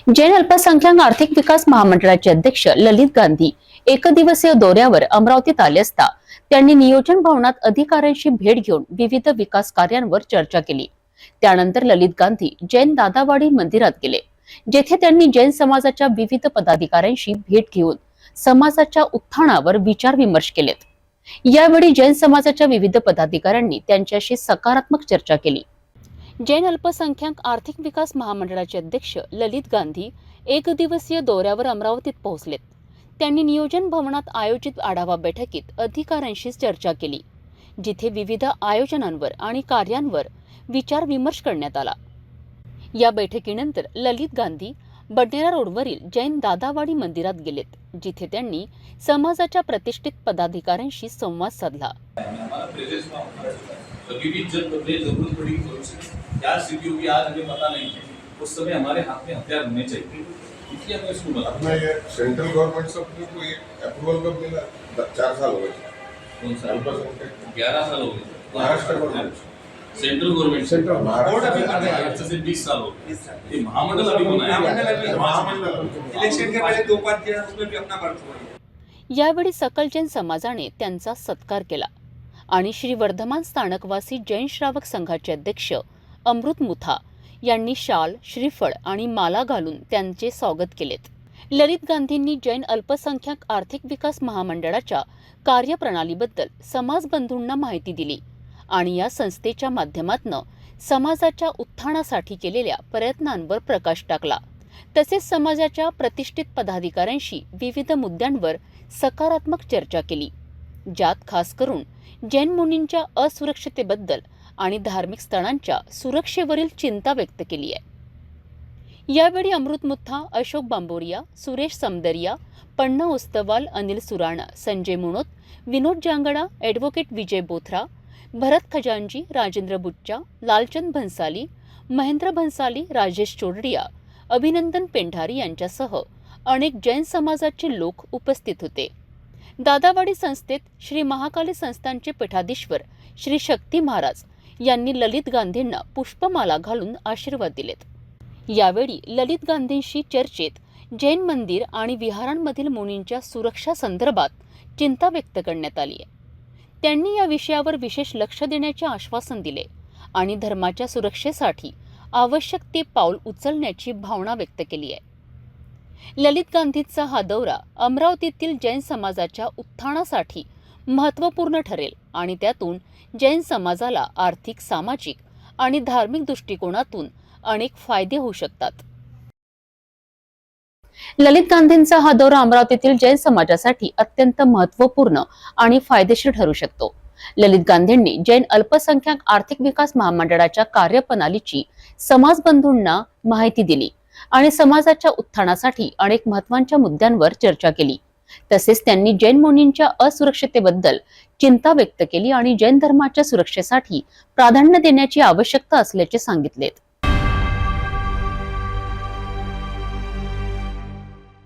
जैन अल्पसंख्याक आर्थिक विकास महामंडळाचे अध्यक्ष ललित गांधी एकदिवसीय दौऱ्यावर अमरावतीत आले असता त्यांनी नियोजन भवनात अधिकाऱ्यांशी भेट घेऊन विविध विकास कार्यांवर चर्चा केली। त्यानंतर ललित गांधी जैन दादावाडी मंदिरात गेले, जेथे त्यांनी जैन समाजाच्या विविध पदाधिकाऱ्यांशी भेट घेऊन समाजाच्या उत्थानावर विचार-विमर्श केलेत। यावेळी जैन समाजाच्या विविध पदाधिकाऱ्यांनी त्यांच्याशी सकारात्मक चर्चा केली। जैन अल्पसंख्याक आर्थिक विकास महामंडळाचे अध्यक्ष ललित गांधी एकदिवसीय दौऱ्यावर अमरावतीत पोहोचलेत। त्यांनी नियोजन भवनात आयोजित आढावा बैठकीत अधिकाऱ्यांशी चर्चा केली, जिथे विविध आयोजनांवर आणि कार्यांवर विचार-विमर्श करण्यात आला। या बैठकीनंतर ललित गांधी बडनेरा रोडवरील जैन दादावाडी मंदिरात गेलेत, जिथे त्यांनी समाजाच्या प्रतिष्ठित पदाधिकाऱ्यांशी संवाद साधला। कभी भी जब जरूरत पड़ी क्या स्थिति होगी आज हमें पता नहीं है, उस समय हमारे हाथ में हथियार होने चाहिए, इसलिए हमें इसको बता। ये सेंट्रल गवर्नमेंट से अपने को ये अप्रूवल कब मिला? 4 साल हो गए। कौन सा? 11 साल हो गए। Maharashtra government, central government, central board अभी महाराष्ट्र से 20 साल हो गए। ये महामंडल अभी बनाया, महामंडल इलेक्शन के पहले 2 बार किया, उसमें भी अपना बर्थ हुआ। यावेळी सकल जैन समाजाने त्यांचा सत्कार केला आणि श्री वर्धमान स्थानकवासी जैन श्रावक संघाचे अध्यक्ष अमृत मुथा यांनी शाल, श्रीफळ आणि माला घालून त्यांचे स्वागत केलेत। ललित गांधींनी जैन अल्पसंख्याक आर्थिक विकास महामंडळाच्या कार्यप्रणालीबद्दल समाज बंधूंना माहिती दिली आणि या संस्थेच्या माध्यमातून समाजाच्या उत्थानासाठी केलेल्या प्रयत्नांवर प्रकाश टाकला। तसेच समाजाच्या प्रतिष्ठित पदाधिकाऱ्यांशी विविध मुद्द्यांवर सकारात्मक चर्चा केली, ज्यात खास करून जैन मुनींच्या असुरक्षिततेबद्दल आणि धार्मिक स्थळांच्या सुरक्षेवरील चिंता व्यक्त केली आहे। यावेळी अमृत मुथा, अशोक बांबोरिया, सुरेश समदरिया, पण्णा उस्तवाल, अनिल सुराणा, संजय मुनोत, विनोद जांगडा, ॲडव्होकेट विजय बोथरा, भरत खजांजी, राजेंद्र बुच्चा, लालचंद भंसाली, महेंद्र भंसाली, राजेश चोरडिया, अभिनंदन पेंढारी यांच्यासह अनेक जैन समाजाचे लोक उपस्थित होते। दादावाडी संस्थेत श्री महाकाली संस्थानचे पीठाधीश्वर श्री शक्ती महाराज यांनी ललित गांधींना पुष्पमाला घालून आशीर्वाद दिलेत। यावेळी ललित गांधींशी चर्चेत जैन मंदिर आणि विहारांमधील मुनींच्या सुरक्षा संदर्भात चिंता व्यक्त करण्यात आली आहे। त्यांनी या विषयावर विशेष लक्ष देण्याचे आश्वासन दिले आणि धर्माच्या सुरक्षेसाठी आवश्यक ते पाऊल उचलण्याची भावना व्यक्त केली आहे। ललित गांधींचा हा दौरा अमरावतीतील जैन समाजाच्या उत्थानासाठी महत्त्वपूर्ण ठरेल आणि त्यातून जैन समाजाला आर्थिक, सामाजिक आणि धार्मिक दृष्टिकोनातून अनेक फायदे होऊ शकतात। ललित गांधींचा हा दौरा अमरावतीतील जैन समाजासाठी अत्यंत महत्त्वपूर्ण आणि फायदेशीर ठरू शकतो। ललित गांधींनी जैन अल्पसंख्याक आर्थिक विकास महामंडळाच्या कार्यप्रणालीची समाज बंधूंना माहिती दिली आणि समाजाच्या उत्थानासाठी अनेक महत्त्वाच्या मुद्द्यांवर चर्चा केली। तसेच त्यांनी जैन मुनींच्या असुरक्षिततेबद्दल चिंता व्यक्त केली आणि जैन धर्माच्या सुरक्षेसाठी प्राधान्य देण्याची आवश्यकता असल्याचे सांगितले।